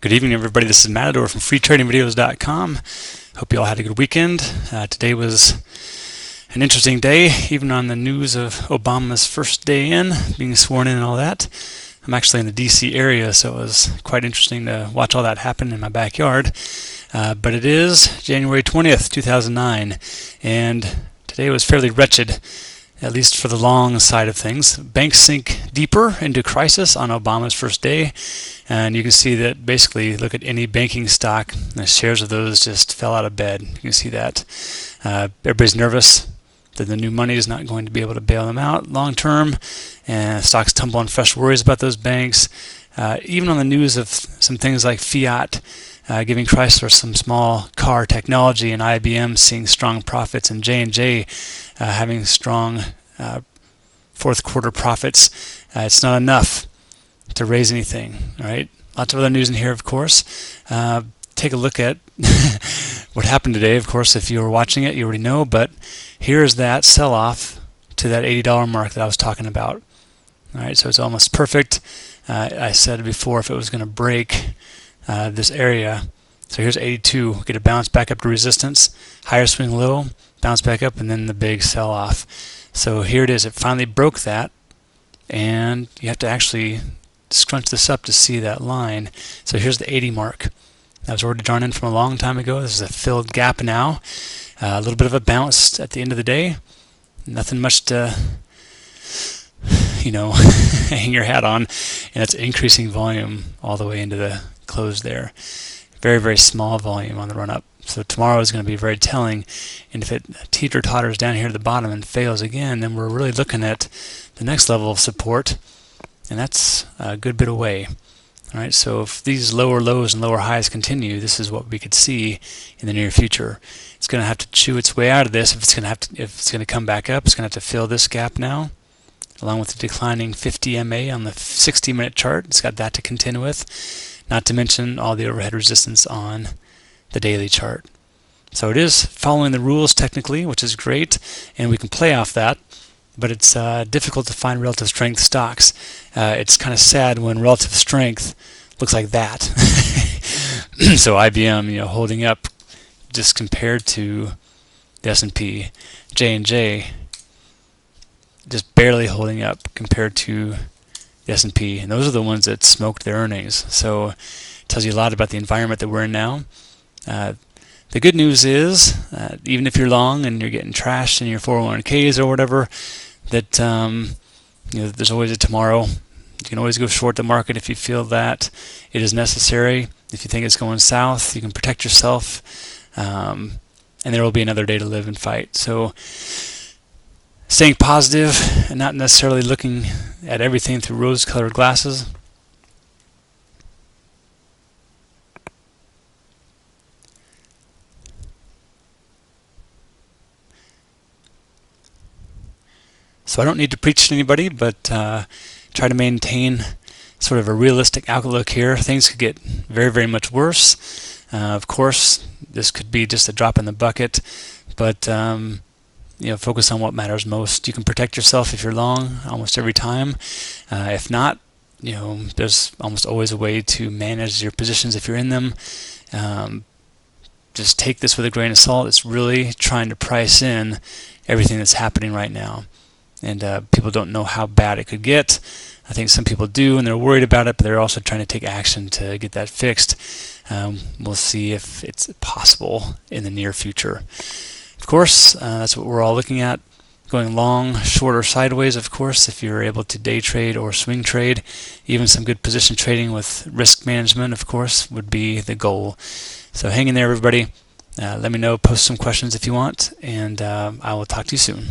Good evening, everybody. This is Matador from freetradingvideos.com. Hope you all had a good weekend. Today was an interesting day, even on the news of Obama's first day in, being sworn in and all that. I'm actually in the DC area, so it was quite interesting to watch all that happen in my backyard. But it is January 20th, 2009, and today was fairly wretched, at least for the long side of things. Banks sink deeper into crisis on Obama's first day, and you can see that basically, look at any banking stock, the shares of those just fell out of bed. You can see that. Everybody's nervous that the new money is not going to be able to bail them out long term, and stocks tumble on fresh worries about those banks. Even on the news of some things like Fiat giving Chrysler some small car technology, and IBM seeing strong profits, and J&J having strong fourth quarter profits. It's not enough to raise anything, right? Lots of other news in here, of course. Take a look at what happened today. Of course, if you were watching it, you already know, but here's that sell-off to that $80 mark that I was talking about. All right, so it's almost perfect. I said before, if it was going to break this area, so here's 82, get a bounce back up to resistance, higher swing low, bounce back up, and then the big sell-off. So here it is. It finally broke that, and you have to actually scrunch this up to see that line. So here's the 80 mark. That was already drawn in from a long time ago. This is a filled gap now. A little bit of a bounce at the end of the day. Nothing much to, hang your hat on. And it's increasing volume all the way into the close there. Very, very small volume on the run up. So tomorrow is going to be very telling. And if it teeter-totters down here at the bottom and fails again, then we're really looking at the next level of support. And that's a good bit away. All right, so if these lower lows and lower highs continue, this is what we could see in the near future. It's going to have to chew its way out of this. If it's going to come back up, it's going to have to fill this gap now, along with the declining 50 MA on the 60-minute chart. It's got that to contend with, not to mention all the overhead resistance on the daily chart. So it is following the rules technically, which is great, and we can play off that. But it's difficult to find relative strength stocks. It's kind of sad when relative strength looks like that. So IBM, holding up just compared to the S&P. J&J just barely holding up compared to the S&P. And those are the ones that smoked their earnings. So it tells you a lot about the environment that we're in now. The good news is, even if you're long and you're getting trashed in your 401ks or whatever, that there's always a tomorrow. You can always go short the market if you feel that it is necessary. If you think it's going south, you can protect yourself, and there will be another day to live and fight. So staying positive and not necessarily looking at everything through rose-colored glasses. So I don't need to preach to anybody, but try to maintain sort of a realistic outlook here. Things could get very, very much worse. Of course, this could be just a drop in the bucket, but focus on what matters most. You can protect yourself if you're long almost every time. If not, there's almost always a way to manage your positions if you're in them. Just take this with a grain of salt. It's really trying to price in everything that's happening right now. And people don't know how bad it could get. I think some people do, and they're worried about it, but they're also trying to take action to get that fixed. We'll see if it's possible in the near future. Of course, that's what we're all looking at. Going long, short, or sideways, of course, if you're able to day trade or swing trade. Even some good position trading with risk management, of course, would be the goal. So hang in there, everybody. Let me know, post some questions if you want, and I will talk to you soon.